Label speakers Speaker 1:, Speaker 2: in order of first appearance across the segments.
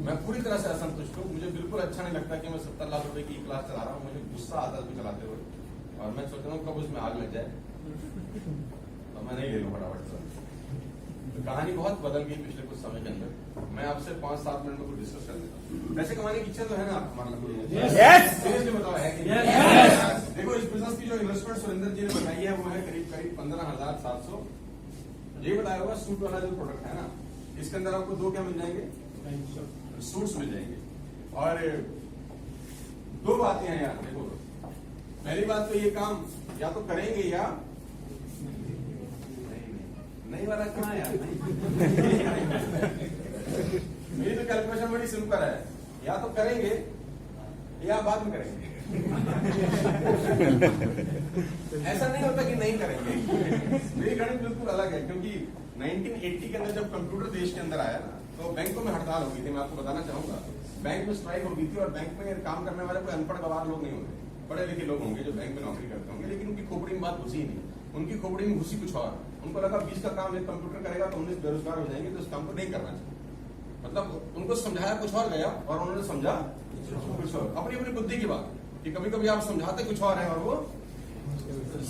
Speaker 1: मैं पूरी तरह से असंतुष्ट हूँ। मुझे बिल्कुल अच्छा नहीं लगता कि मैं 70 लाख रुपए की क्लास चला रहा हूँ। मुझे गुस्सा आता है उसको चलाते हुए, और मैं सोच रहा हूँ कब उसमें आग लग जाए तो मैं नहीं ले लूँ फटाफट से। तो कहानी बहुत बदल गई पिछले कुछ समय के अंदर। मैं आपसे 5-7 मिनट में कुछ डिस्कस कर लेता हूँ। पैसे कमाने की इच्छा तो है ना हमारे लिए? बताओ है कि नहीं? देखो, इस बिजनेस की जो इन्वेस्टमेंट सुरेंद्र जी ने बताई है वो है करीब 15,700। ये बताया होगा सूट वाला जो प्रोडक्ट है ना, इसके अंदर आपको 2 क्या मिल जाएंगे? सूट्स मिल जाएंगे। और 2 बातें हैं यार। देखो, पहली बात तो ये काम या तो करेंगे या नहीं वाला कहाँ यार? मेरी तो कैलकुलेशन बड़ी सिंपल है, या तो करेंगे या बाद में करेंगे। ऐसा नहीं होता कि नहीं करेंगे। मेरी गणित बिल्कुल अलग है, क्योंकि 1980 के अंदर जब कंप्यूटर देश के अंदर आया ना, तो बैंकों में हड़ताल हो गई थी। मैं आपको बताना चाहूंगा, बैंक में स्ट्राइक हो गई थी, और बैंक में काम करने वाले कोई अनपढ़ गवार लोग नहीं होते, पढ़े लिखे लोग होंगे जो बैंक में नौकरी करते होंगे, लेकिन उनकी खोपड़ी में बात घुसी ही नहीं। उनकी खोपड़ी में घुसी कुछ और। उनको लगा 20 का काम एक कंप्यूटर करेगा तो 19 बेरोजगार हो जाएंगे, तो इस काम को नहीं करना चाहिए। मतलब उनको समझाया कुछ और गया, और उन्होंने समझा कुछ और। अपनी अपनी बुद्धि की बात कि कभी कभी आप समझाते कुछ और है और वो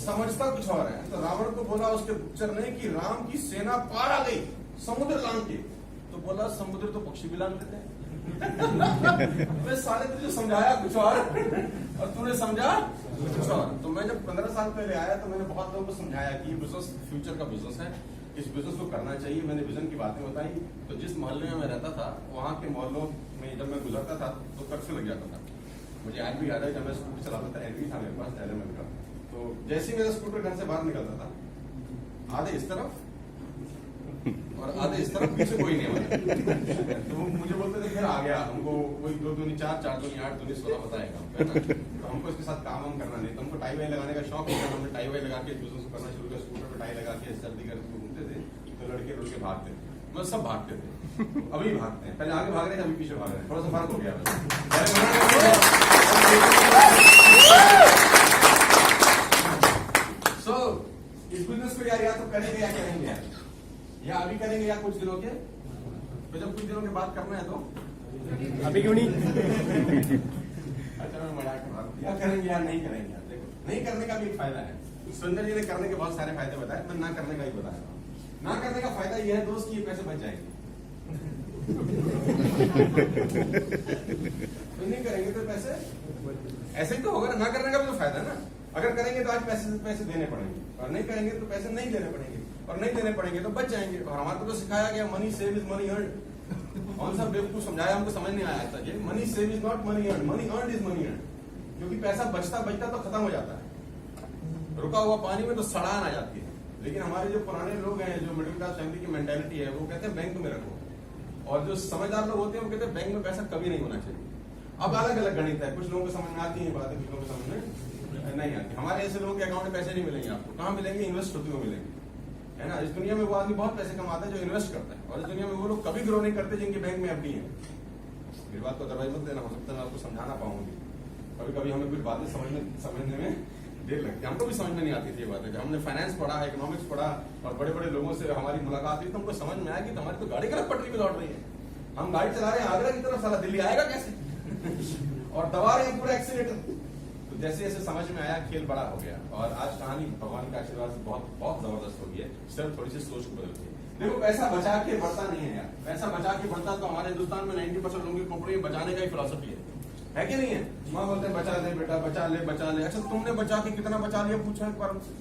Speaker 1: समझता कुछ और है। तो रावण को बोला उसके पुत्र ने कि राम की सेना पार आ गई समुद्र लांघ के, तो बोला समुद्र तो पक्षी भी लांघ लेते हैं। मैं साले तुझे समझाया कुछ और तूने समझा कुछ और। तो मैं जब 15 साल पहले आया तो मैंने बहुत लोगों को समझाया कि ये बिजनेस फ्यूचर का बिजनेस है, इस बिजनेस को करना चाहिए। मैंने विजन की बातें बताई। तो जिस मोहल्ले में मैं रहता था, वहाँ के मोहल्लों में जब मैं गुजरता था तो कर्फ्यू लग जाता था। मुझे आज भी याद है, जब मैं स्कूटर चलाता था, एनवी था मेरे पास, एलिमेंट का। तो जैसे ही मेरा स्कूटर घर से बाहर निकलता था, आधे इस तरफ और आधे इस तरफ, पीछे कोई नहीं हमारे। तो मुझे बोलते थे फिर आ गया, हमको कोई 2 दूनी 4, 4 दूनी 8, 2 दूनी 16 बताएगा। तो हमको इसके साथ काम हम करना नहीं। तो हमको टाई वाई लगाने का शौक होता था। हमने टाई वाई लगा के बिजनेस करना शुरू किया। स्कूटर पर टाई लगा के सर्दी कर घूमते थे, तो लड़के लड़के भागते थे, मतलब सब भागते थे। अभी भागते हैं, पहले आगे भाग रहे थे, अभी पीछे भाग रहे हैं। थोड़ा सा फर्क हो गया। सो इस बिजनेस को यार या तो करेंगे या करेंगे यार, या अभी करेंगे या कुछ दिनों के, तो जब कुछ दिनों के बाद करना है तो
Speaker 2: अभी क्यों नहीं?
Speaker 1: अच्छा, मैं मजाक कर रहा हूं। या करेंगे या नहीं करेंगे यार। देखो, नहीं करने का भी एक फायदा है। सुरेंद्र जी ने करने के बहुत सारे फायदे बताए, मैं ना करने का ही बता रहा हूँ। ना करने का फायदा यह है दोस्त कि ये पैसे बच जाएंगे। तो नहीं करेंगे तो पैसे ऐसे ही तो होगा ना। करने का भी तो फायदा है ना। अगर करेंगे तो आज पैसे देने पड़ेंगे, और नहीं करेंगे तो पैसे नहीं देने पड़ेंगे, और नहीं देने पड़ेंगे तो बच जाएंगे। और हमारे को तो सिखाया गया money save is money earn. कौन सा बेवकूफ समझाया, हमको समझ नहीं आया था। ये money save is not money earn, money earn is money earn. क्योंकि पैसा बचता बचता तो खत्म हो जाता है। रुका हुआ पानी में तो सड़ान आ जाती है। लेकिन हमारे जो पुराने लोग हैं, जो मिडिल क्लास फैमिली की मेंटालिटी है, वो कहते हैं बैंक में रखो। और जो समझदार लोग होते हैं वो कहते हैं बैंक में पैसा कभी नहीं होना चाहिए। अब अलग अलग गणित है, कुछ लोगों को समझ में आती है बातें, कुछ लोगों को समझ में नहीं आती। हमारे ऐसे लोगों के अकाउंट में पैसे नहीं मिलेंगे आपको। कहाँ मिलेंगे? इन्वेस्ट होते हुए मिलेंगे, है ना। इस दुनिया में वो आदमी बहुत पैसे कमाता है जो इन्वेस्ट करता है, और इस दुनिया में वो लोग कभी ग्रो नहीं करते जिनके बैंक में एफडी है। मेरी बात को दरवाजा मत देना, हो सकता है मैं आपको समझाना पाऊंगी। कभी कभी हमें कुछ बातें समझने में देर लगती है। हमको भी समझ में नहीं आती थी ये बातें। जब हमने फाइनेंस पढ़ा, इकोनॉमिक्स पढ़ा, और बड़े बड़े लोगों से हमारी मुलाकात हुई, तो हमको समझ में आया कि हमारी तो गाड़ी गलत पटरी पे दौड़ रही है। हम गाड़ी चला रहे हैं आगरा की तरफ, साला दिल्ली आएगा कैसे? और दबा रहे हैं पूरा एक्सीलेटर। तो जैसे जैसे समझ में आया, खेल बड़ा हो गया। और आज कहानी भगवान के आशीर्वाद से बहुत बहुत जबरदस्त हो गई है। सिर्फ थोड़ी सी सोच को बदल के देखो। पैसा बचा के बढ़ता नहीं है यार। पैसा बचा के बढ़ता तो हमारे हिंदुस्तान में 90% लोगों की खोपड़ी में बचाने का ही फिलॉसफी है कि नहीं है? माँ बोलते हैं बचा ले बेटा, बचा ले बचा ले। अच्छा, तुमने बचा के कितना बचा लिया, पूछो एक बार हमसे।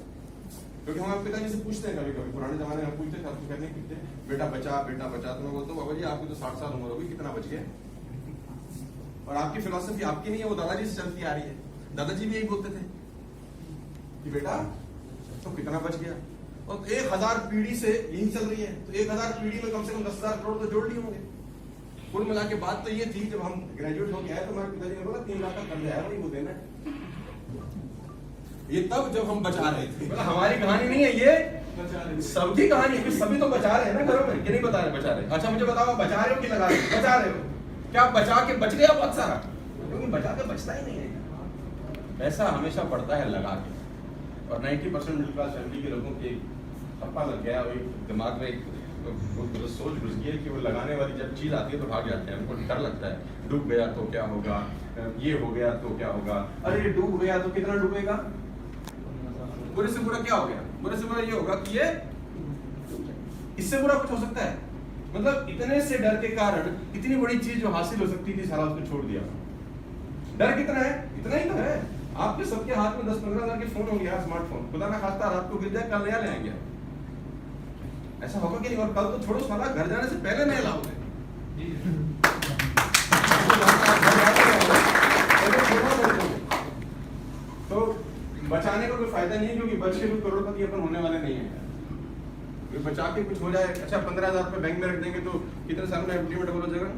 Speaker 1: क्योंकि हम अपने पिताजी से पूछते हैं, कभी कभी पुराने जमाने में पूछते थे, आपको कहते हैं बेटा बचा बेटा बचा। तो मैं बोलता हूँ बाबा जी आपकी तो 60 साल उम्र होगी, कितना बच गया? और आपकी फिलॉसफी आपकी नहीं है, वो दादाजी से चलती आ रही है। दादाजी भी यही बोलते थे कि बेटा तो कितना बच गया। और 1000 पीढ़ी से यही चल रही है। तो 1000 पीढ़ी में कम से कम 10,000 करोड़ तो जोड़ लिए होंगे। कुल मिला के बात तो ये थी, जब हम ग्रेजुएट हो गया है तो हमारे पिताजी ने बोला 3 लाख का कर्जा है, वही वो देना है। ये तब जब हम बचा रहे थे। बोला हमारी कहानी नहीं है ये, सबकी कहानी है। सभी तो बचा रहे हैं ना घरों में, कि नहीं बता रहे? बचा रहे। अच्छा मुझे बताओ, बचा रहे हो कि लगा रहे हो? बचा रहे हो। क्या बचा के बच गया बहुत सारा? क्योंकि बचा के बचता ही नहीं है। पैसा हमेशा बढ़ता है लगा के। और 90% मिडिल क्लास फैमिली के लोगों के ठप्पा लग गया, वही दिमाग में एक तो सोच घुस गई है कि वो लगाने वाली जब चीज आती है तो भाग जाते हैं, उनको डर लगता है, डूब गया तो क्या होगा, ये हो गया तो क्या होगा, अरे डूब गया तो कितना डूबेगा, बुरे से बुरा क्या हो गया, बुरे से बुरा ये होगा कि ये इससे बुरा कुछ हो सकता है। मतलब इतने से डर के कारण इतनी बड़ी चीज जो हासिल हो सकती थी सारा उसको छोड़ दिया। डर कितना है, इतना ही तो है। आपके सबके हाथ में 10-15 हजार के फोन हो गया, स्मार्टफोन, खुदा ना खास्ता रात को गिर जाए कल नया ले आएंगे, ऐसा होगा कि नहीं? और कल तो छोड़ो, साला घर जाने से पहले नया लाओगे। तो बचाने का कोई फायदा नहीं है, क्योंकि बच के कोई करोड़पति अपन होने वाले नहीं है। बचा के कुछ हो जाए, अच्छा 15,000 रुपए बैंक में रख देंगे तो कितने साल में एफडी में डबल हो जाएगा?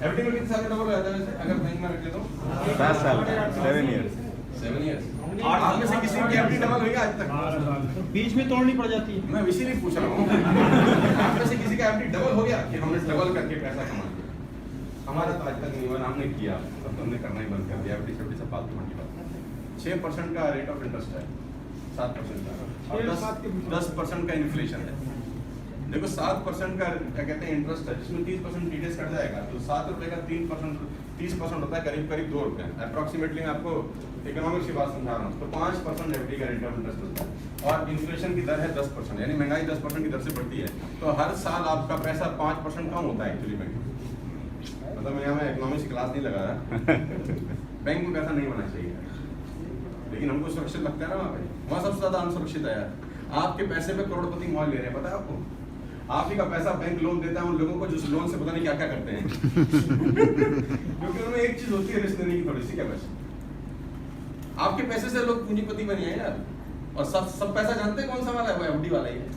Speaker 1: एफडी में कितने साल में डबल हो जाता है वैसे अगर बैंक में रख ले तो?
Speaker 2: 7 साल, 7 इयर्स।
Speaker 1: 7 इयर्स। आप में से किसी की एफडी डबल हुई आज तक?
Speaker 3: बीच में तोड़नी पड़ जाती है।
Speaker 1: मैं इसीलिए पूछ रहा हूँ, आप में से किसी का एफडी डबल हो गया कि हमने डबल करके पैसा कमा लिया? हमारा तो आज तक नहीं हुआ, हमने किया, तब तो हमने करना ही बंद कर दिया। एफडी से फालतू की बात। 6% का रेट ऑफ इंटरेस्ट है, 7% का, और 10% का इन्फ्लेशन है। देखो 7% का क्या कहते हैं इंटरेस्ट है, जिसमें 30% टीडीएस कट जाएगा, तो 7 रुपए का 30% होता है करीब करीब 2 रुपए। अप्रोक्सीमेटली मैं आपको इकोनॉमिक्स की बात समझा रहा हूँ। तो 5% एफडी का रेट ऑफ इंटरेस्ट होता है, और इन्फ्लेशन की दर है 10%, यानी महंगाई 10% की दर से बढ़ती है। तो हर साल आपका पैसा 5% कम होता है एक्चुअली बैंक। मतलब मैं यहाँ इकोनॉमिक्स की क्लास नहीं लगा रहा, बैंक में पैसा नहीं होना चाहिए, लेकिन हमको सुरक्षित लगता है ना वहाँ सबसे ज्यादा अनसुरक्षित है यार। आपके पैसे पे करोड़पति मौज ले रहे हैं, पता है आपको? आप ही का पैसा बैंक लोन देता है उन लोगों को जिस लोन से पता नहीं क्या क्या करते हैं। क्योंकि उनमें एक चीज होती है रिस्क लेने की थोड़ी सी, क्या पैसे आपके पैसे से लोग पूंजीपति बने हैं यार। और सब पैसा जानते हैं कौन सा वाला है? वो एफडी वाला ही है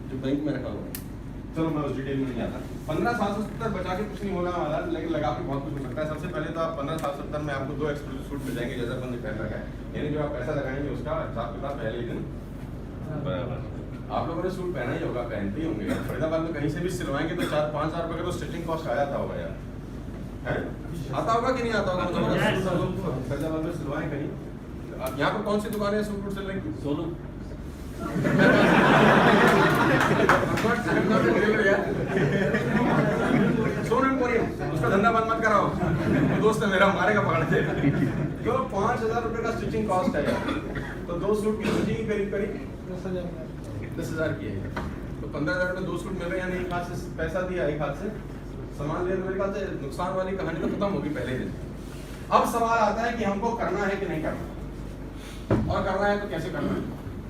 Speaker 1: जो बैंक में रखा हुआ है। चलो मैं उस डिटेल में नहीं आता। 15 साल से 70 बचा के कुछ नहीं होने वाला, लेकिन लगा के बहुत कुछ हो सकता है। सबसे पहले तो आप 15 साल 70 में आपको 2 एक्सक्लूसिव सूट मिल जाएंगे, जैसा अपन ने पहन रखा है। यानी जो आप पैसा लगाएंगे उसका हिसाब किताब पहले ही दिन बराबर। आप लोगों ने सूट पहना ही होगा, पहनते ही होंगे। फरीदाबाद में कहीं से भी सिलवाएंगे तो 4-5 हजार रुपए का तो स्टिचिंग कॉस्ट आ जाता होगा यार, है? आता होगा कि नहीं आता होगा? फरीदाबाद में सिलवाएं कहीं। यहाँ पर कौन सी दुकान है सूट सिल रही? सोनू उसका धंधा बंद मत कराओ, दोस्त है मेरा, मारेगा पकड़ के। तो 5,000 रुपए का स्टिचिंग कॉस्ट है यार। तो 2 सूट की स्टिचिंग करीब 10,000 की है। तो 15,000 में 2 सूट मिल रहे हैं, यानी एक हाथ से पैसा दिया, एक हाथ से सामान लिया, तो मेरे ख्याल से नुकसान वाली कहानी तो खत्म होगी पहले दिन। अब सवाल आता है कि हमको करना है कि नहीं करना, और करना है तो कैसे करना है।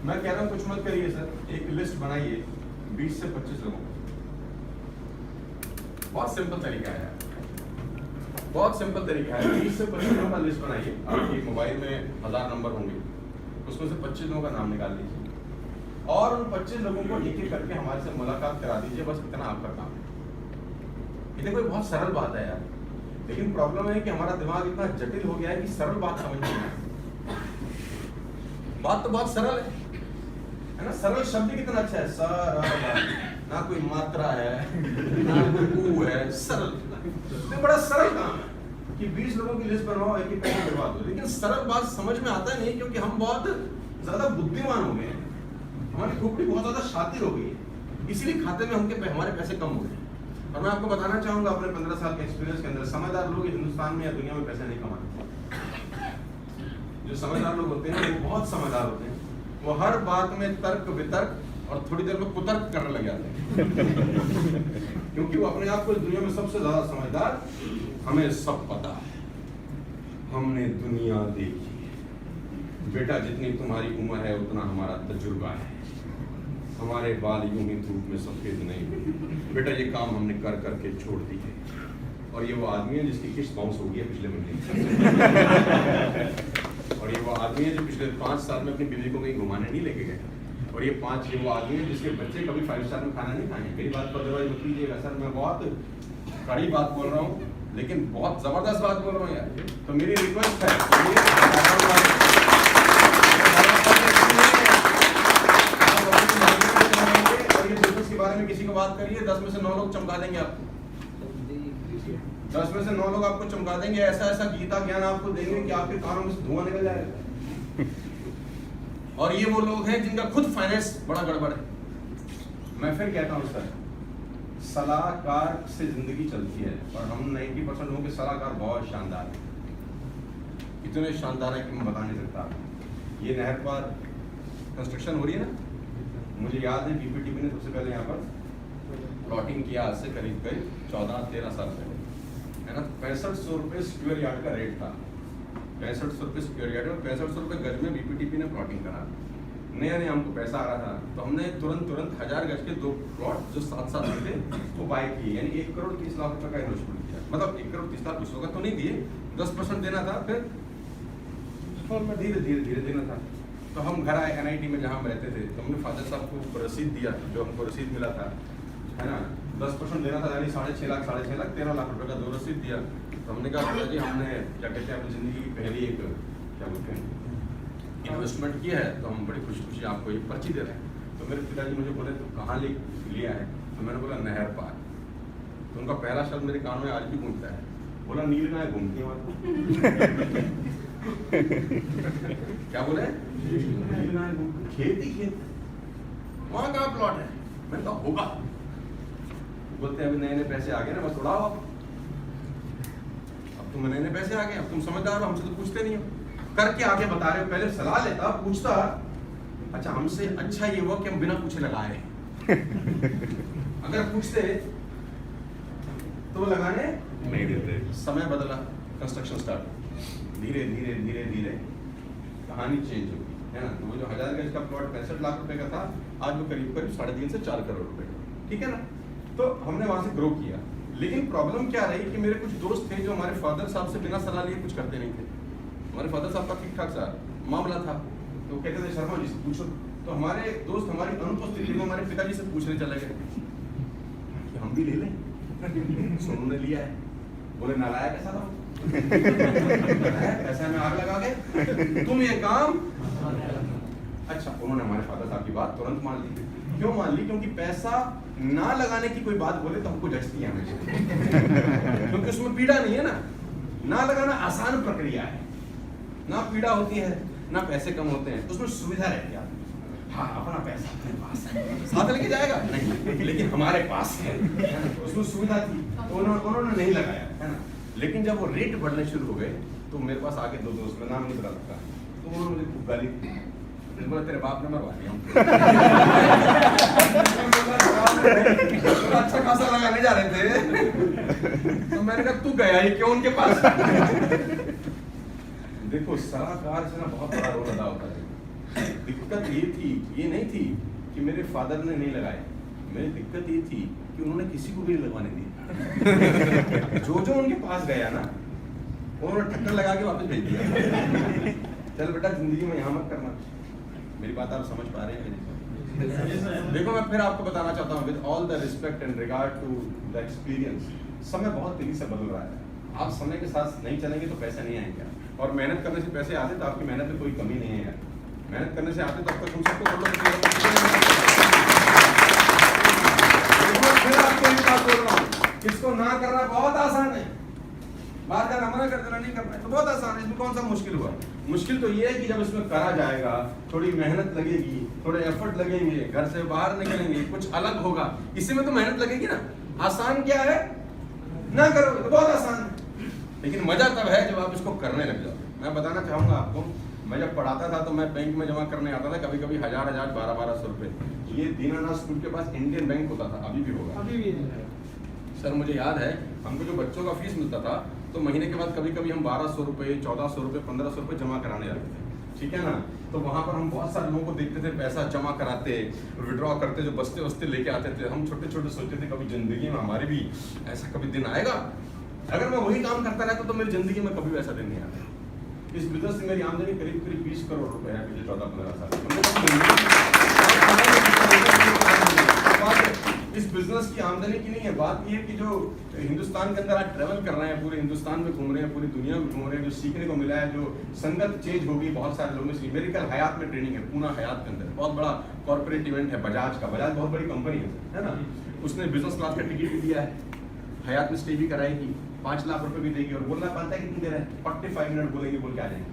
Speaker 1: मैं कह रहा हूँ कुछ मत करिए सर, एक लिस्ट बनाइए 20 से 25 लोगों, बहुत सिंपल तरीका है, बहुत सिंपल तरीका है। 20 से 25 लोगों का लिस्ट बनाइए। आपके मोबाइल में 1000 नंबर होंगे, उसमें से 25 लोगों का नाम निकाल लीजिए, और उन 25 लोगों को एक एक करके हमारे से मुलाकात करा दीजिए। बस इतना आपका काम है। ये देखो बहुत सरल बात है यार, लेकिन प्रॉब्लम है कि हमारा दिमाग इतना जटिल हो गया है कि सरल बात समझ नहीं आता। बात तो बहुत सरल है ना? सरल शब्द कितना अच्छा है, सरल, ना कोई मात्रा है ना कोई ऊ है, सरल। तो बड़ा सरल काम है कि 20 लोगों की लिस्ट बनवाओ, एक एक करके करवा दो। लेकिन सरल बात समझ में आता नहीं, क्योंकि हम बहुत ज्यादा बुद्धिमान हो गए हैं, हमारी खोपड़ी बहुत ज्यादा शातिर हो गई है, इसीलिए खाते में हमारे पैसे कम हो गए। और मैं आपको बताना चाहूंगा अपने 15 साल के एक्सपीरियंस के अंदर, समझदार लोग हिंदुस्तान में या दुनिया में पैसे नहीं कमाते। जो समझदार लोग होते हैं वो बहुत समझदार होते हैं, वो हर बात में तर्क वितर्क और थोड़ी देर में कुतर्क करने लग जाते हैं। क्योंकि वो अपने आप को इस दुनिया में सबसे ज्यादा समझदार, हमें सब पता है, हमने दुनिया देखी है। बेटा जितनी तुम्हारी उम्र है उतना हमारा तजुर्बा है, हमारे बाल यूं ही धूप में सफेद नहीं हुए। बेटा ये काम हमने कर करके छोड़ दी है। और ये वो आदमी है जिसकी किस्त बाउंस हो गई है पिछले महीने। और ये वो आदमी है जो पिछले 5 साल में अपनी बीवी को कहीं घुमाने नहीं लेके गए। और ये वो आदमी है जिसके बच्चे कभी 5 स्टार में खाना नहीं खाएंगे। मेरी बात पर दरवाजा मत कीजिएगा सर, मैं बहुत कड़ी बात बोल रहा हूँ, लेकिन बहुत जबरदस्त बात बोल रहा हूँ यार। तो मेरी रिक्वेस्ट है, के बारे में किसी को बात करिए, 10 में से 9 लोग चमका देंगे आपको। 10 में से 9 लोग आपको चमका देंगे, ऐसा ऐसा गीता ज्ञान आपको देंगे कि आपके कानों में से धुआं निकल जाएगा। और ये वो लोग हैं जिनका खुद फाइनेंस बड़ा गड़बड़ है। मैं फिर कहता हूँ सर, सलाहकार से जिंदगी चलती है और हम 90% लोगों के सलाहकार बहुत शानदार हैं, इतने शानदार है कि मैं बता नहीं सकता। ये नहर पर कंस्ट्रक्शन हो रही है ना, मुझे याद है बीपीटीपी ने सबसे पहले यहाँ पर प्लॉटिंग किया आज से करीब 14-13 साल पहले, है ना। 6500 रुपये स्क्वायर यार्ड का रेट था, 6500 रुपये स्क्वायर यार्ड और 6500 रुपये गज में बीपीटीपी ने प्लॉटिंग करा। नया नया हमको पैसा आ रहा था तो हमने तुरंत 1000 गज के 2 प्लॉट जो साथ थे वो बाय किए, यानी 1 करोड़ 30 लाख रुपए का इन्वेस्टमेंट किया। मतलब 1 करोड़ 30 लाख कुछ होगा तो नहीं दिए, 10% देना था, फिर धीरे देना था। तो हम घर आए NIT में जहाँ हम रहते थे, तो हमने फादर साहब को रसीद दिया, जो हमको रसीद मिला था, है ना, 10% देना था, यानी 6.5 लाख 13 लाख रुपए का 2 रसीद दिया। तो हमने कहा पिताजी हमने क्या कहते हैं अपनी जिंदगी की पहली एक क्या बोलते हैं इन्वेस्टमेंट किया है, तो हम बड़ी खुशी आपको ये पर्ची दे रहे हैं। तो मेरे पिताजी मुझे बोले तो कहाँ लिया है, तो मैंने बोला नहर पार। तो उनका पहला शब्द मेरे कान में आज भी गूंजता है, बोला नील गाय घूमती है। क्या बोले? खेत ही खेत, वहां कहाँ प्लॉट है? मैंने कहा होगा। बोलते हैं अभी नए पैसे आ गए ना, बस उड़ाओ। अब तुम नए पैसे आ गए, अब तुम समझदार हो, हमसे तो पूछते नहीं हो, करके आगे बता रहे हो। पहले सलाह लेता, पूछता, अच्छा हमसे अच्छा ये हुआ कि हम बिना पूछे लगाए। अगर पूछते तो लगाने
Speaker 2: नहीं देते।
Speaker 1: समय बदला, कंस्ट्रक्शन स्टार्ट, धीरे धीरे कहानी चेंज होगी, है ना। तो वो जो 1000 गज का प्लॉट 65 लाख रुपए का था, आज वो करीब 3.5 से 4 करोड़ रुपए का, ठीक है ना। तो हमने वहां से ग्रो किया। लेकिन प्रॉब्लम क्या रही कि मेरे कुछ दोस्त थे जो हमारे फादर साहब से बिना सलाह लिए कुछ करते नहीं थे। हमारे फादर साहब का ठीक ठाक सा मामला था, तो कहते थे शर्मा जी से पूछो। तो हमारे दोस्त हमारी अनुपस्थिति में हमारे पिताजी से पूछने चले गए कि हम भी ले लें। सोनू ने लिया है, बोले नालायक कैसा था, पैसा में आग लगा गए, तुम ये काम। अच्छा, उन्होंने हमारे फादर साहब की बात तुरंत मान ली। क्यों मान ली? क्योंकि पैसा ना लगाने की कोई बात बोले तो हमको जचती है हमेशा, क्योंकि उसमें पीड़ा नहीं है ना लगाना आसान प्रक्रिया है, ना पीड़ा होती है, ना पैसे कम होते हैं, उसमें सुविधा रहती है। हाँ, अपना पैसा अपने पास है, साथ लेके जाएगा नहीं, लेकिन हमारे पास है, उसमें सुविधा थी, तो उन्होंने नहीं लगाया, है ना। लेकिन जब वो रेट बढ़ने शुरू हो गए तो मेरे पास आगे 2 दोस्त, मैं नाम नहीं बता सकता, तो उन्होंने मुझे खूब गाली दी। बोला तेरे बाप ने मरवा दिया। अच्छा खासा लगाने जा रहे थे, तो मैंने कहा तू गया ही क्यों उनके पास? देखो, सलाहकार से ना बहुत बड़ा रोल अदा होता है। दिक्कत ये नहीं थी कि मेरे फादर ने नहीं लगाए, मेरी दिक्कत ये थी कि उन्होंने किसी को भी नहीं लगवाने दिया। जो उनके पास गया ना, उन्होंने टक्कर लगा के वापस भेज दिया। चल बेटा, जिंदगी में यहाँ मत करना। मेरी बात आप समझ पा रहे हैं? देखो, मैं फिर आपको बताना चाहता हूँ, with all the respect and regard to the experience, समय बहुत तेजी से बदल रहा है। आप समय के साथ नहीं चलेंगे तो पैसे नहीं आएंगे, और मेहनत करने से पैसे आते तो आपकी मेहनत में कोई कमी नहीं है। मेहनत करने से आते तब तक तुम सबको बोल रहा हूँ, इसको ना करना बहुत आसान है। बात करना मना कर देना, नहीं करना है तो बहुत आसान है। इसमें कौन सा मुश्किल हुआ? मुश्किल तो ये है कि जब इसमें करा जाएगा, थोड़ी मेहनत लगेगी, थोड़े एफर्ट लगेंगे, घर से बाहर निकलेंगे, कुछ अलग होगा, इसी में तो मेहनत लगेगी ना। आसान क्या है? ना करो तो बहुत आसान है, लेकिन मजा तब है जब आप इसको करने लग जाओ। मैं बताना चाहूंगा आपको, मैं जब पढ़ाता था तो मैं बैंक में जमा करने आता था, कभी कभी 1000 1200 रुपए। ये दीनानाथ स्कूल के पास इंडियन बैंक होता था, अभी भी होगा, अभी भी सर। मुझे याद है, हमको जो बच्चों का फीस मिलता था तो महीने के बाद कभी कभी हम 1200 रुपये, 1400 रुपये, 1500 रुपये जमा कराने जाते थे, ठीक है ना। तो वहाँ पर हम बहुत सारे लोगों को देखते थे पैसा जमा कराते, विड्रॉ करते, जो बस्ते वस्ते लेके आते थे। हम छोटे छोटे सोचते थे कभी जिंदगी में हमारे भी ऐसा कभी दिन आएगा। अगर मैं वही काम करता रहता तो मेरी जिंदगी में कभी वैसा दिन नहीं आता। इस बिजनेस से मेरी आमदनी करीब 20 करोड़ रुपए है पिछले 14-15 साल। इस बिजनेस की आमदनी की नहीं है बात, ये कि जो हिंदुस्तान के अंदर आज ट्रेवल कर रहे हैं, पूरे हिंदुस्तान में घूम रहे हैं, पूरी दुनिया में घूम रहे हैं, जो सीखने को मिला है, जो संगत चेंज होगी बहुत सारे लोगों से। मेरी कल हयात में ट्रेनिंग है, पूना हयात के अंदर बहुत बड़ा कॉर्पोरेट इवेंट है बजाज का। बजाज बहुत बड़ी कंपनी है ना। उसने बिजनेस क्लास का टिकट भी दिया है, हयात में स्टे भी कराएगी, 5 लाख रुपए भी देगी, और बोलना पाता है कि तुम दे रहे हैं 45 मिनट बोलेंगे, बोल के आ जाएंगे।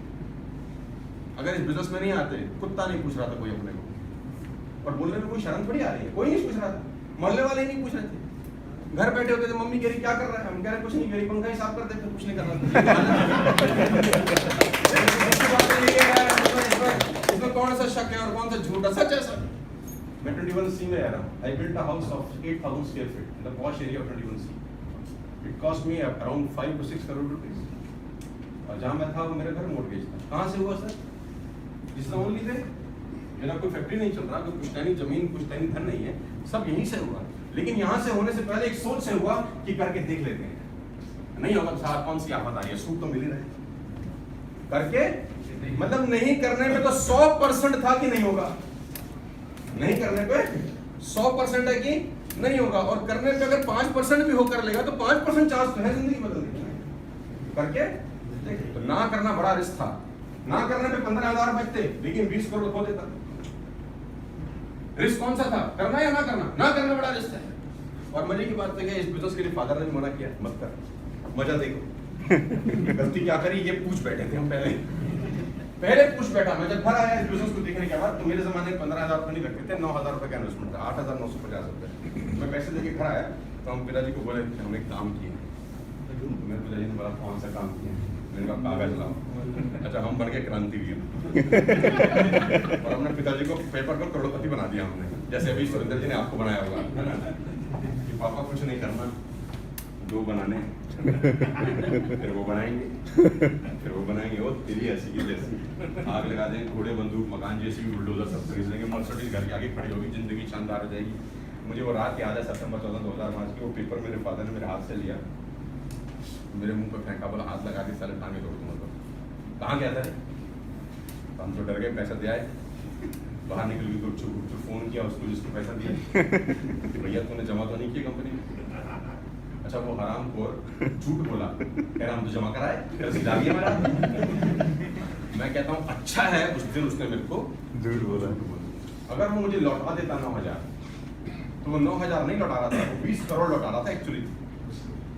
Speaker 1: अगर इस बिजनेस में नहीं आते, कुत्ता नहीं पूछ रहा था कोई अपने को, और बोलने में कोई शर्म थोड़ी आ रही है, कोई नहीं पूछ रहा था, मोहल्ले वाले ही नहीं पूछ रहे थे। घर बैठे होते थे, मम्मी कह रही क्या कर रहा है, हम कह रहे कुछ नहीं, कह रही पंखा ही साफ कर देते, कुछ नहीं कर रहा इसमें कौन सा शक है और कौन सा झूठ है, सच है सर। मैं 21C में रह रहा हूँ। I built a house of 8,000 square feet in the posh area of 21C. It cost me around 5 to 6 crore rupees. और जहाँ मैं था वो मेरे घर मोर्गेज था। कहाँ से हुआ sir? This is the only way. मेरा कोई फैक्ट्री नहीं चल रहा, कोई पुश्तैनी जमीन, पुश्तैनी धन नहीं है, सब यहीं से हुआ। लेकिन यहाँ से होने से पहले एक सोच से हुआ कि करके देख लेते हैं, नहीं होगा तो साथ कौन सी आफत आ रही है, सूट तो मिल ही रहे, करके मतलब नहीं करने में तो 100% था कि नहीं होगा, नहीं करने पे 100% है कि नहीं होगा, और करने पे अगर 5% भी होकर लेगा तो 5% चांस तो है जिंदगी बदलने की, करके तो ना करना बड़ा रिस्क था। ना करने पे 15,000 बचते, लेकिन 20 करोड़ खो देता। रिस्क कौन सा था, करना या ना करना? ना करना बड़ा रिस्क है। और मजे की बात है कि इस बिजनेस के लिए फादर ने भी मना किया, मत कर, मजा देखो। गलती क्या करी ये पूछ बैठे थे हम, पहले पूछ बैठा। मैं जब घर आया इस बिजनेस को देखने के बाद, तो मेरे जमाने में 15,000 रुपये नहीं रखते थे, 9,000 रुपये का इन्वेस्टमेंट था, 8,950 रुपये। मैं पैसे देके घर आया तो हम पिताजी को बोले हम एक काम किए। मेरे पिताजी ने बोला कौन सा काम किया? मैंने कहा कागज लाओ। अच्छा, हम बन के क्रांतिवीर और हमने पिताजी को पेपर पर करोड़पति बना दिया हमने, जैसे अभी सुरेंद्र जी ने आपको बनाया होगा कि पापा कुछ नहीं करना, दो बनाने फिर वो बनाएंगे, फिर वो बनाएंगे, वो तेरी ऐसी की जैसी, आग लगा देंगे, घोड़े बंदूक मकान जैसी भी बुलडोजर सब खरीद लेंगे, मर्सिडीज घर के आगे खड़ी होगी, जिंदगी शानदार हो जाएगी। मुझे वो रात याद है, सितंबर 14, 2005 की, वो पेपर मेरे फादर ने मेरे हाथ से लिया, मेरे मुंह पे फेंका, बोला हाथ लगा के साले टांगे तोड़ दूंगा। कहाँ गया था? तो हम तो डर गए, पैसा दे आए, बाहर निकल गई, तो चुप फोन किया उसको जिसको पैसा दिया, भैया तूने जमा तो नहीं किया कंपनी में? अच्छा, वो हरामखोर झूठ बोला, कह रहा हम तो जमा कराए, रसीद आ गई हमारा। मैं कहता हूँ अच्छा है उस दिन उसने मेरे को
Speaker 2: झूठ बोला।
Speaker 1: अगर वो मुझे लौटा देता 9,000, तो वो 9,000 नहीं लौटा रहा था, वो 20 करोड़ लौटा रहा था एक्चुअली।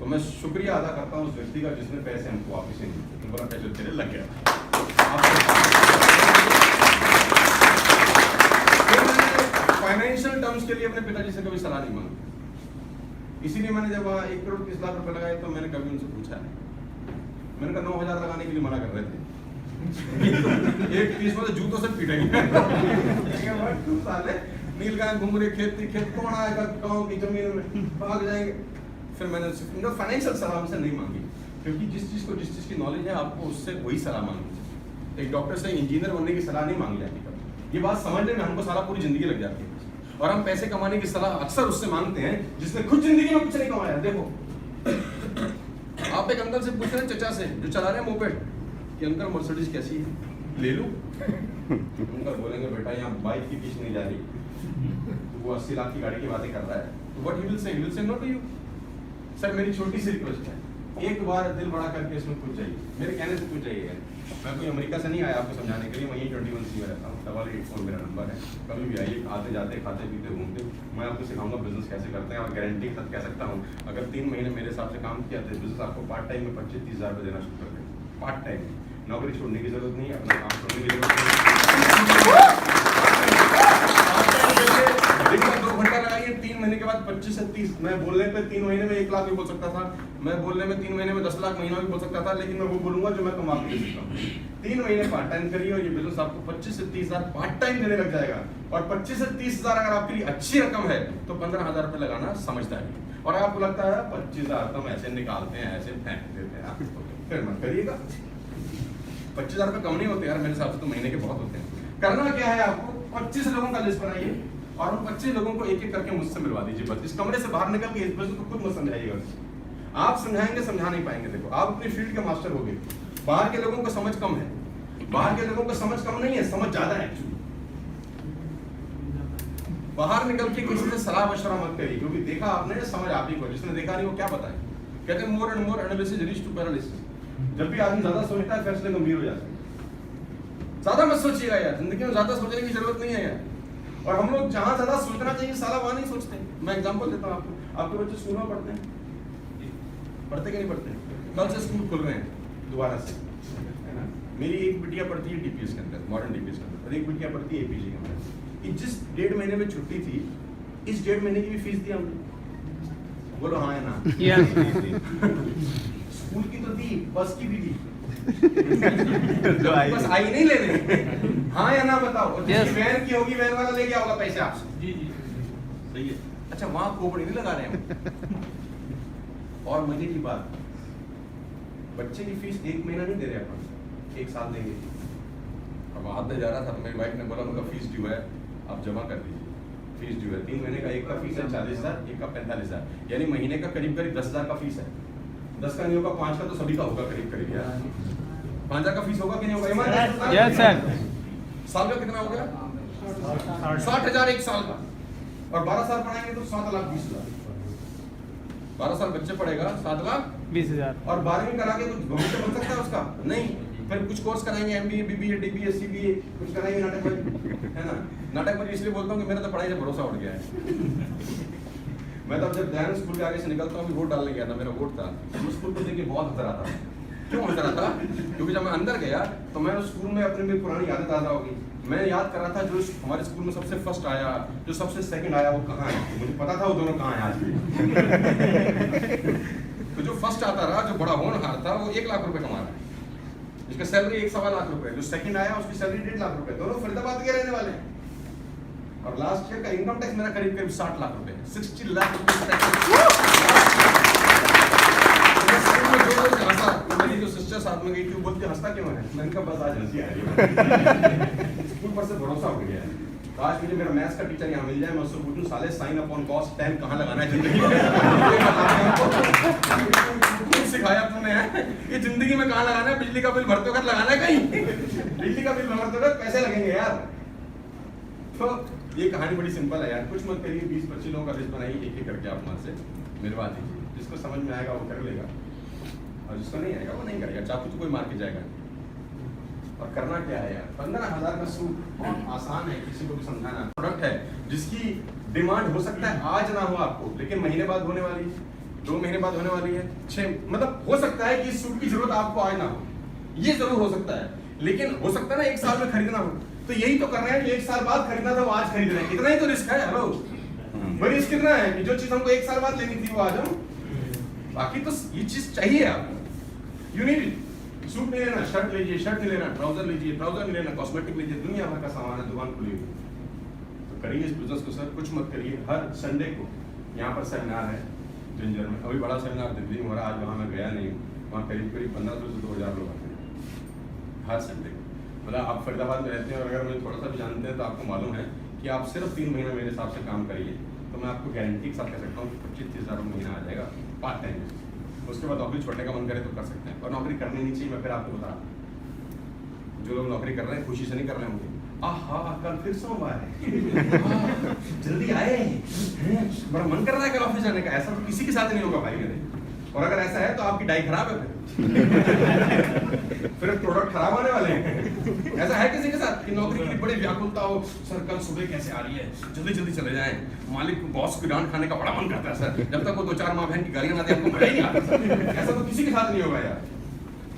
Speaker 1: तो मैं शुक्रिया अदा करता हूँ उस व्यक्ति का जिसने पैसे हमको वापस नहीं दिए, बोला पैसे तेरे लग गया। फाइनेंशियल टर्म्स के लिए अपने पिताजी से कभी सलाह नहीं मांगी, इसीलिए मैंने जब 1 करोड़ 30 लाख रुपए लगाए तो मैंने कभी उनसे पूछा है। मैंने कहा 9,000 लगाने के लिए मना कर रहे थे, एक 30 में तो जूतों से पीटेंगे। नीलगाय घूम रहे खेत कौन आएगा गाँव की जमीन में, भाग जाएंगे। फिर मैंने फाइनेंशियल सलाह हमसे नहीं मांगी, क्योंकि जिस चीज की नॉलेज है आपको उससे वही सलाह मांगनी चाहिए। एक डॉक्टर से इंजीनियर बनने की सलाह नहीं मांगी जाती कभी, ये बात समझने में हमको सारा पूरी जिंदगी लग जाती है। और हम पैसे कमाने की सलाह अक्सर उससे मांगते हैं जिसने खुद जिंदगी में कुछ नहीं कमाया। देखो, आप एक अंकल से पूछ रहे हैं, चचा से जो चला रहे हैं मोपेड, कि अंकल मर्सिडीज कैसी है, ले लूं? अंकल बोलेंगे बेटा यहाँ बाइक की किस्त नहीं जा रही, तो वो 80 लाख की गाड़ी की बातें कर रहा है, तो what he will say no to you. Sir मेरी छोटी सी रिक्वेस्ट है, एक बार दिल बड़ा करके इसमें कुछ जाइए, मेरे कहने से कुछ जाइए। मैं कोई अमेरिका से नहीं आया आपको समझाने के लिए, मैं यही 21C में रहता हूँ, 8884 मेरा नंबर है, कभी भी आइए, आते जाते खाते पीते घूमते, मैं आपको सिखाऊंगा बिजनेस कैसे करते हैं। और गारंटी के साथ कह सकता हूँ, अगर 3 महीने मेरे हिसाब से काम किया तो बिजनेस आपको पार्ट टाइम में 25-30 हज़ार रुपये देना शुरू कर देगा। पार्ट टाइम, नौकरी छोड़ने की जरूरत नहीं है, अपना काम छोड़ने की जरूरत नहीं है। 2 घंटा लगाइए, 3 महीने के बाद 25 से 30। मैं बोलने पे 3 महीने में 1 लाख भी बोल सकता था, मैं बोलने में 3 महीने में 10 लाख महीना भी बोल सकता था, लेकिन मैं वो बोलूंगा जो मैं कमा के दे सकता हूँ। 3 महीने पार्ट टाइम करिए और ये बिजनेस आपको 25 से 30 हज़ार पार्ट टाइम देने लग जाएगा। और 25 से 30 हज़ार अगर आपके लिए अच्छी रकम है तो 15,000 रुपये लगाना समझदारी। और आपको लगता है 25,000 तो हम ऐसे निकालते हैं, ऐसे फेंक देते हैं, फिर मत करिएगा। 25,000 रुपये कम नहीं होते यार, मेरे हिसाब से तो महीने के बहुत होते हैं। करना क्या है, आपको 25 लोगों का लिस्ट बनाइए और उन 25 लोगों को एक एक करके मुझसे मिलवा दीजिए। बस इस कमरे से बाहर निकल के इस बिजनेस को खुद मत समझाइएगा। आप समझाएंगे समझा नहीं पाएंगे। देखो, आप अपनी फील्ड के मास्टर हो गए, बाहर के लोगों को समझ कम है, बाहर के लोगों को समझ कम नहीं है, समझ ज्यादा है एक्चुअली। बाहर निकल के किसी से सलाह मशवरा मत करिए, क्योंकि देखा आपने, समझ आप ही को, जिसने देखा नहीं वो क्या बताए। कहते हैं more and more analysis reach to paralysis. जब भी आदमी ज्यादा सोचता है फैसले गंभीर हो जाते हैं। ज्यादा मत सोचिएगा यार, जिंदगी में ज्यादा सोचने की जरूरत नहीं है यार। और हम लोग जहां ज्यादा सोचना चाहिए साला वहां नहीं सोचते। मैं एग्जांपल देता हूं आपको, आपके बच्चे स्कूल में पढ़ते हैं, पढ़ते कि नहीं पढ़ते? कल से स्कूल खुल रहे हैं दोबारा से, है ना? मेरी एक बिटिया पढ़ती है डीपीएस के अंदर, मॉडर्न डीपीएस के अंदर, और एक बिटिया पढ़ती है एपीजी के अंदर। कि जिस 1.5 महीने में छुट्टी थी, इस 1.5 महीने की भी फीस दी हमने। बोलो हाँ या ना? स्कूल की तो दी, बस की भी दी। बस आई नहीं लेने। हाँ या ना बताओ? जिसकी वैन की होगी, वैन वाला ले गया होगा पैसे आपसे।
Speaker 3: जी जी
Speaker 1: सही है। अच्छा, वहां खोपड़ी नहीं लगा रहे हैं। और मजे की बात, बच्चे की फीस 1 महीना नहीं दे रहे अपन, 1 साल देंगे। अब हाथ में जा रहा था तो मेरी वाइफ ने बोला उनका फीस ड्यू है, आप जमा कर दीजिए। फीस ड्यू है 3 महीने का, एक का फीस है 40,000, एक का 45,000, यानी महीने का करीब 10,000 का फीस है। 10 का नहीं होगा, 5 का तो सभी का होगा करीब यार। 5,000 का फीस होगा कि नहीं होगा?
Speaker 2: Yes sir.
Speaker 1: साल का कितना हो गया? 60,000 1 साल का। और 12 साल पढ़ाएंगे तो 7,20,000। 12 साल बच्चे पढ़ेगा 7,20,000। और 12वीं करा के कुछ भविष्य बन सकता है उसका? नहीं। फिर कुछ कोर्स कराएंगे, एमबीए, बीबीए, डीबीएस, सीबीए, कुछ कराएंगे नाटकबाजी, है ना? नाटकबाजी इसलिए बोलता हूँ कि मेरा तो पढ़ाई से भरोसा उठ गया है। मैं तो जब ध्यान स्कूल के आगे से निकलता हूँ, वोट डालने गया था, मेरा वोट था, उस स्कूल को देख के बहुत हंसर आता था। क्यों हंसर आता? क्योंकि जब मैं अंदर गया तो मैं उस स्कूल में अपनी पुरानी यादें ताज़ा होगी। मैं याद कर रहा था जो हमारे स्कूल में सबसे फर्स्ट आया, जो सबसे सेकंड आया, वो कहाँ है? मुझे पता था वो दोनों कहाँ हैं आज भी। तो जो फर्स्ट आता रहा, जो बड़ा होनहार था, वो 1 लाख रुपए कमा रहा है। जिसका सैलरी 1.25 लाख रुपए, जो सेकंड आया उसकी सैलरी 1.5 लाख रुपए, दोनों फरीदाबाद के रहने वाले हैं। और लास्ट ईयर का इनकम टैक्स मेरा करीब 60 लाख रुपए, 60 लाख रुपए। मेरी जो सिस्टर साथ में गई थी, वो बोलती हंसता क्यों है? मैंने कहा बस आज हंसी आ रही है। स्कूल पर से भरोसा उठ गया है। आज मुझे मेरा मैथ्स का टीचर यहाँ मिल जाए, मैं उससे पूछूं साले साइन अपॉन कॉस tan कहाँ लगाना है जिंदगी में? सिखाया तूने ये जिंदगी में कहाँ लगाना है? बिजली का बिल भरते वक्त लगाना है कहीं? बिजली का बिल भरते वक्त पैसे लगेंगे यार। तो ये कहानी बड़ी सिंपल है यार, कुछ मत करिए। 20-25 लोगों का लिस्ट बनाइए, एक करके आप वहां से मिलवा दीजिए। जिसको समझ में आएगा वो कर लेगा, और जिसको नहीं आएगा वो नहीं करेगा। चाकू तो कोई मार के जाएगा। और करना क्या है यार? 15,000 का सूट बहुत आसान है किसी को भी समझाना। प्रोडक्ट है जिसकी डिमांड हो सकता है आज ना हो आपको, लेकिन महीने बाद होने वाली है, 2 महीने बाद होने वाली है, 6 मतलब हो सकता है कि इस सूट की जरूरत आपको आज ना हो, ये जरूर हो सकता है। लेकिन हो सकता है ना 1 साल में खरीदना हो। तो यही तो कर रहे हैं, जो 1 साल बाद खरीदना था वो आज खरीद रहे हैं। इतना ही तो रिस्क है। हेलो, बड़ी रिस्क कितना है कि जो चीज हमको 1 साल बाद लेनी थी वो आज हम, बाकी तो ये चीज चाहिए आपको। You need it. सूट नहीं लेना, शर्ट लीजिए, शर्ट नहीं लेना, ट्राउजर लीजिए, ट्राउजर नहीं लेना, कॉस्मेटिक लीजिए, दुनिया भर का सामान है, दुकान खुली हुई। तो करिए इस बिजनेस को सर, कुछ मत करिए। हर संडे को यहाँ पर सेमिनार है जिंजर में, अभी बड़ा सेमिनार दिल्ली में हो रहा है, आज वहाँ मैं गया नहीं हूँ। वहाँ करीब 1500 से 2000 लोग आते हैं हर संडे को। मतलब आप फरीदाबाद में रहते हैं और अगर मुझे थोड़ा सा भी जानते हैं तो आपको मालूम है कि आप सिर्फ 3 महीना मेरे हिसाब से काम करिए तो मैं आपको गारंटी के साथ कह सकता हूँ 25-30 हज़ार महीना आ जाएगा पार्ट टाइम। उसके बाद नौकरी छोड़ने का मन करे तो कर सकते हैं, और नौकरी करनी नहीं चाहिए। मैं फिर आपको बता, जो लोग नौकरी कर रहे हैं खुशी से नहीं कर रहे होंगे, आहा कल फिर सोमवार है, जल्दी आए, बड़ा मन कर रहा है कल ऑफिस जाने का। ऐसा तो किसी के साथ नहीं होगा भाई मेरे। और अगर ऐसा है तो आपकी डाई खराब है, फिर प्रोडक्ट खराब होने वाले हैं। ऐसा है किसी के साथ कि नौकरी की बड़ी व्याकुलता हो, सर कल सुबह कैसे आ रही है, जल्दी जल्दी चले जाएं, मालिक को बॉस की डांट खाने का बड़ा मन करता है सर, जब तक वो 2-4 माँ बहन की गालियां ना दे आपको मजा ही नहीं आता सर। ऐसा तो किसी के साथ नहीं होगा यार।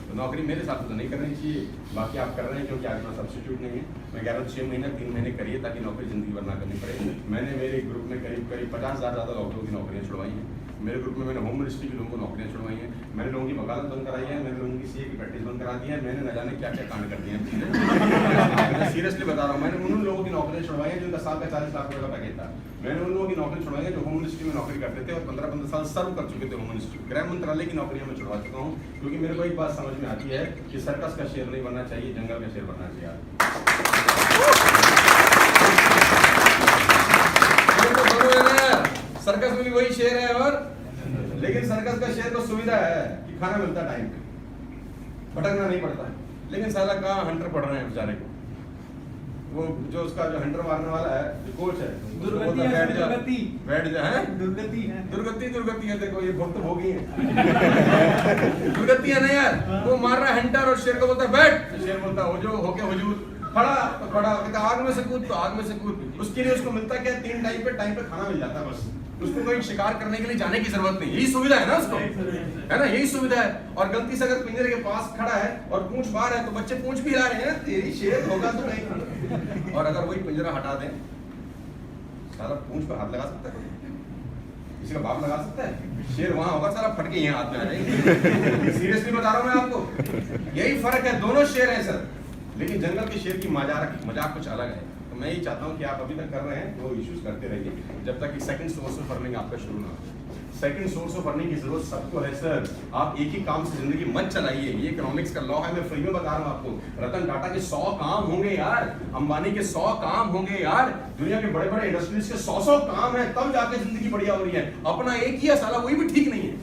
Speaker 1: तो नौकरी मेरे हिसाब से तो नहीं करनी चाहिए। बाकी आप कर रहे हैं क्योंकि आपके पास सब्स्टिट्यूट नहीं है। मैं कह रहा हूँ 6 महीने 3 महीने करिए ताकि नौकरी जिंदगी भर ना करनी पड़े। मैंने मेरे ग्रुप में करीब 50,000 ज़्यादा लोगों की नौकरियाँ छुड़वाई हैं। मेरे ग्रुप में मैंने होम मिनिस्ट्री के लोगों को नौकरियाँ छुड़वाई हैं। मैंने लोगों की वकालत बंद कराई है, मैंने लोगों की सीए की प्रैक्टिस बंद करा दी है। मैंने न जाने क्या क्या कांड कर दिए हैं। मैं सीरियसली बता रहा हूँ, मैंने उन लोगों की नौकरियाँ छुड़वाई हैं जिनका साल का 40 लाख रुपये का पैकेज था। मैंने उन लोगों की नौकरी छुड़वाई है जो होम मिनिस्ट्री में नौकरी करते थे और 15-15 साल सर्व कर चुके थे होम मिनिस्ट्री। गृह मंत्रालय की नौकरियाँ मैं छुड़वा चुका हूँ, क्योंकि मेरे को एक बात समझ में आती है कि सर्कस का शेर नहीं बनना चाहिए, जंगल का शेर बनना चाहिए। सर्कस में भी वही शेर है, और लेकिन सर्कस का शेर को सुविधा है कि खाना मिलता है टाइम पे, भटकना नहीं पड़ता है। लेकिन साला कहाँ हंटर पड़ रहे हैं बेचारे को, वो जो उसका जो हंटर मारने वाला है जो कोच है, दुर्गति है। देखो ये भक्त भोगी है। दुर्गति है ना यार, वो मार रहा है हंटर और शेर को बोलता है बैठ, शेर बोलता है हो जो होके हुजूर, खड़ा तो खड़ा, कहता आग में से कूद तो आग में से कूद। उसके लिए उसको मिलता क्या, 3 टाइम पे खाना मिल जाता है बस। उसको कोई शिकार करने के लिए जाने की जरूरत नहीं। यही सुविधा है ना उसको, है ना, यही सुविधा है। और गलती से अगर पिंजरे के पास खड़ा है और पूंछ बाहर है तो बच्चे पूंछ भी हिला रहे हैं, तेरी शेर होगा तो नहीं। और अगर वही पिंजरा हटा दें, सारा पूंछ पे हाथ लगा सकता है, किसी का बाप लगा सकता है? शेर वहां होगा, सारा फटके यहाँ हाथ में आ जाएंगे। सीरियसली बता रहा हूं मैं आपको, यही फर्क है। दोनों शेर हैं सर, लेकिन जंगल के शेर की मजाक कुछ अलग है। तो मैं ये चाहता हूं कि आप अभी तक कर रहे हैं वो इश्यूज करते रहिए जब तक कि सेकंड सोर्स ऑफ अर्निंग आपका शुरू ना हो। सेकंड सोर्स ऑफ अर्निंग की जरूरत सबको है सर। आप एक ही काम से जिंदगी मत चलाइए, ये इकोनॉमिक्स का लॉ है, मैं फ्री में बता रहा हूं आपको। रतन टाटा के 100 काम होंगे यार, अंबानी के 100 काम होंगे यार, दुनिया के बड़े बड़े इंडस्ट्रीज के 100 काम है, तब जाके जिंदगी बढ़िया हो रही है। अपना एक ही है साला, वही भी ठीक नहीं है।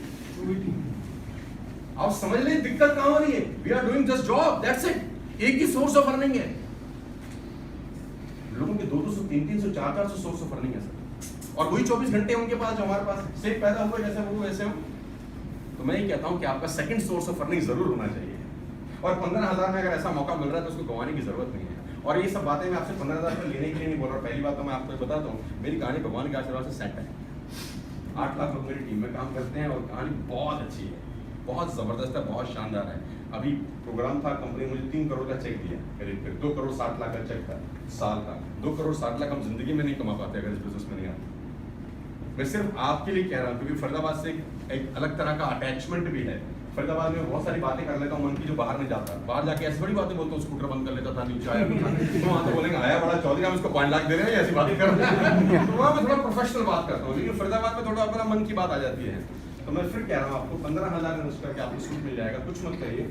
Speaker 1: आप समझ लें दिक्कत कहां हो रही है। We are doing just job, that's it. एक ही सोर्स ऑफ अर्निंग है। लोगों के 200, 300, 400 सोर्स ऑफ अर्निंग है सर, और वही 24 घंटे उनके पास जो हमारे पास सेफ पैदा हुए जैसे वो वैसे हो। तो मैं ये कहता हूं कि आपका सेकंड सोर्स ऑफ अर्निंग जरूर होना चाहिए। और 15,000 में अगर ऐसा मौका मिल रहा है तो उसको गंवाने की जरूरत नहीं है। और ये सब बातें मैं आपसे 15,000 लेने के लिए नहीं बोल रहा। पहली बात तो मैं आपको बताता हूँ, मेरी कहानी भगवान के आशीर्वाद से सेट है। 8 लाख लोग मेरी टीम में काम करते हैं और कहानी बहुत अच्छी है, बहुत जबरदस्त है, बहुत शानदार है। अभी प्रोग्राम था, कंपनी मुझे 3 करोड़ का चेक दिया, करीब 2 करोड़ 60 लाख का चेक था साल का। 2 करोड़ 60 लाख हम जिंदगी में नहीं कमा पाते अगर इस बिजनेस में नहीं आते। मैं सिर्फ आपके लिए कह रहा हूँ, क्योंकि फरीदाबाद से एक अलग तरह का अटैचमेंट भी है। फरीदाबाद में बहुत सारी बातें कर लेता हूँ मन की, जो बाहर नहीं जाता। बाहर जाके ऐसी बड़ी बातें बोलता हूँ, स्कूटर बंद कर लेता था, नीचे आया तो वहाँ तो बोलेंगे आया बड़ा चौधरी, हम इसको 5 लाख दे रहे हैं, ऐसी बातें कर रहे हैं। तो वहाँ मैं थोड़ा प्रोफेशनल बात करता हूँ, लेकिन फरीदाबाद में थोड़ा अपना मन की बात आ जाती है। तो मैं फिर कह रहा हूँ आपको 15,000 इन्वेस्ट करके आपको सूट मिल जाएगा। कुछ मत करिए,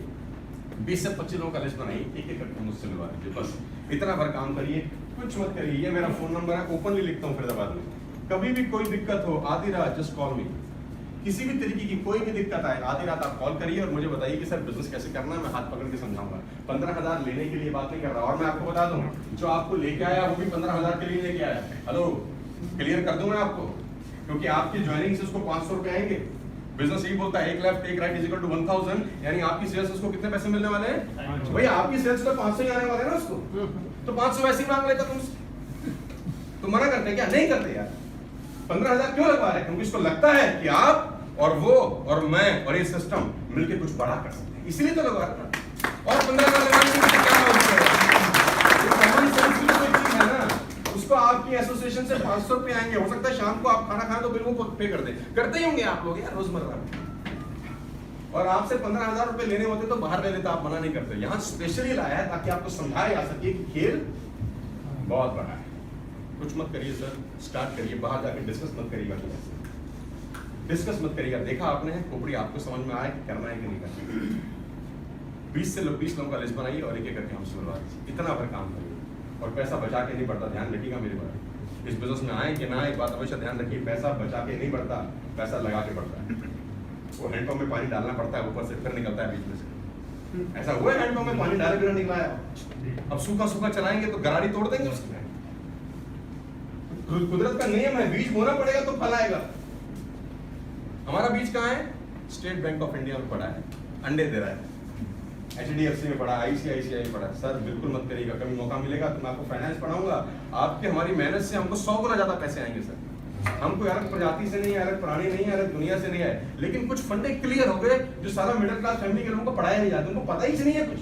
Speaker 1: 20 से 25 लोगों का लिस्ट बनाइए, एक करके मुझसे मिलवा दीजिए, बस इतना भर काम करिए, कुछ मत करिए। ये मेरा फोन नंबर है, ओपनली लिखता हूँ फरीदाबाद में। कभी भी कोई दिक्कत हो, आधी रात जस्ट कॉल मी। किसी भी तरीके की कोई भी दिक्कत आए, आधी रात आप कॉल करिए और मुझे बताइए कि सर बिजनेस कैसे करना है, मैं हाथ पकड़ के समझाऊंगा। 15,000 लेने के लिए बात नहीं कर रहा। और मैं आपको बता दूं, जो आपको लेके आया वो भी 15,000 के लिए लेके आया। हेलो, क्लियर कर दूं मैं आपको, क्योंकि आपकी ज्वाइनिंग से उसको 500 रुपए आएंगे। बिजनेस यही बोलता है, 1 left 1 right is equal to 1000, यानी आपकी सेल्स उसको कितने पैसे मिलने वाले हैं भाई? आपकी सेल्स तो 500 ही आने वाले हैं ना उसको, तो 500 वैसे ही मांग लेता तुमसे। तो मना करते क्या? नहीं करते यार। 15,000 क्यों लगवा रहे? क्योंकि इसको लगता है कि आप और वो और मैं और ये सिस्टम मिलके कुछ बड़ा कर सकते हैं, इसीलिए तो लगवा रहे हैं। और 15,000 लगाने से क्या होगा? कॉमन सेंस की कोई चीज है ना, उसको आपकी एसोसिएशन से 500 रुपए आएंगे। हो सकता है शाम को आप खाना खाएं तो बिल वो पे कर दे, करते ही होंगे आप लोग यार रोजमर्रा में। और आपसे 15,000 रुपए लेने होते तो बाहर ले लेता, आप मना नहीं करते। यहाँ स्पेशली लाया है ताकि आपको समझाया जा सके कि खेल बहुत बड़ा है। कुछ मत करिए सर, स्टार्ट करिए, बाहर जाकर डिस्कस मत करिएगा, डिस्कस मत करिएगा। देखा आपने खोपड़ी, आपको समझ में आया कि करना है कि नहीं करना। 20 से 20 लोगों का लिस्ट बनाइए और एक करके हम शुरुआ दीजिए। इतना पर काम करिए और पैसा बचा के नहीं बढ़ता, ध्यान रखिएगा मेरी बात। इस बिजनेस में आए कि ना, एक बात हमेशा ध्यान रखिए, पैसा बचा के नहीं बढ़ता, पैसा लगा के बढ़ता है। वो हैंडपंप में पानी डालना पड़ता है, ऊपर से फिर निकलता है बीच में से। ऐसा हुआ है हैंडपंप में पानी डाले बिना निकला है। अब सूखा सूखा चलाएंगे तो गरारी तोड़ देंगे उसकी। कुदरत का नियम है, बीज बोना पड़ेगा तो फल आएगा। हमारा बीज कहाँ है? स्टेट बैंक ऑफ इंडिया में पड़ा है, अंडे दे रहा है। HDFC में पड़ा, ICICI में पड़ा। सर बिल्कुल मत करिएगा, कभी मौका मिलेगा तो मैं आपको फाइनेंस पढ़ाऊंगा। आपके हमारी मेहनत से हमको 100 गुना ज्यादा पैसे आएंगे सर। हम कोई अलग प्रजाति से नहीं है, अलग प्राणी नहीं है, अलग दुनिया से नहीं है, लेकिन कुछ फंडे क्लियर हो गए जो सारा मिडिल क्लास फैमिली के लोगों को पढ़ाया नहीं जाता, उनको पता ही नहीं है कुछ।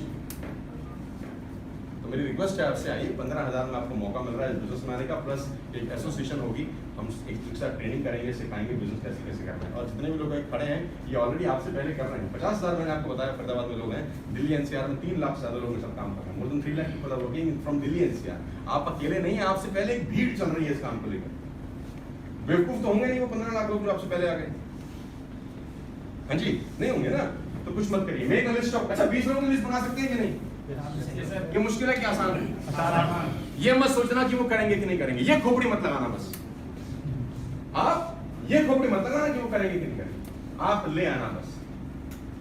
Speaker 1: तो मेरी रिक्वेस्ट है आपसे, आइए, 15,000 में आपको मौका मिल रहा है बिजनेस में आने का, प्लस एक एसोसिएशन होगी, हम एक साथ ट्रेनिंग करेंगे, सिखाएंगे बिजनेस कैसे कैसे करना है। और जितने भी लोग खड़े हैं ये ऑलरेडी आपसे पहले कर रहे हैं। 50,000 मैंने आपको बताया फरीदाबाद में लोग हैं, दिल्ली NCR में 3 लाख से ज्यादा लोग मेरे साथ काम कर रहे हैं। More than 3 lakh people are working from Delhi NCR। आप अकेले नहीं है, आपसे पहले एक भीड़ चल रही है इस काम को लेकर। बेवकूफ तो होंगे नहीं वो 15 लाख लोग जो आपसे पहले आ गए। हाँ जी, नहीं होंगे ना, तो कुछ मत करिए। मेक अ लिस्ट ऑफ, अच्छा 20 लोगों की लिस्ट बना सकते हैं कि नहीं? ये मुश्किल है कि आसान है? ये मत सोचना कि वो करेंगे कि नहीं करेंगे, ये खोपड़ी मत लगाना बस। आप ये खोपड़ी मत लगाना कि वो करेंगे कि नहीं करेंगे, आप ले आना बस।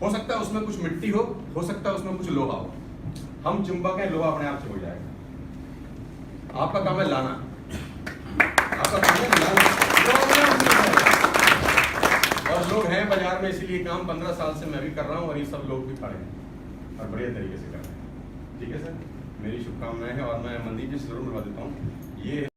Speaker 1: हो सकता है उसमें कुछ मिट्टी हो सकता है उसमें कुछ लोहा हो। हम चुंबक हैं, लोहा अपने आप से हो जाएगा। आपका काम है लाना, आपका काम है लाना। और लोग हैं बाजार में, इसीलिए काम 15 साल से मैं भी कर रहा हूँ और ये सब लोग भी खड़े हैं और बढ़िया तरीके से कर रहे हैं। ठीक है सर, मेरी शुभकामनाएं हैं और मैं मनदीप जी से जरूर मिलवा देता हूँ। ये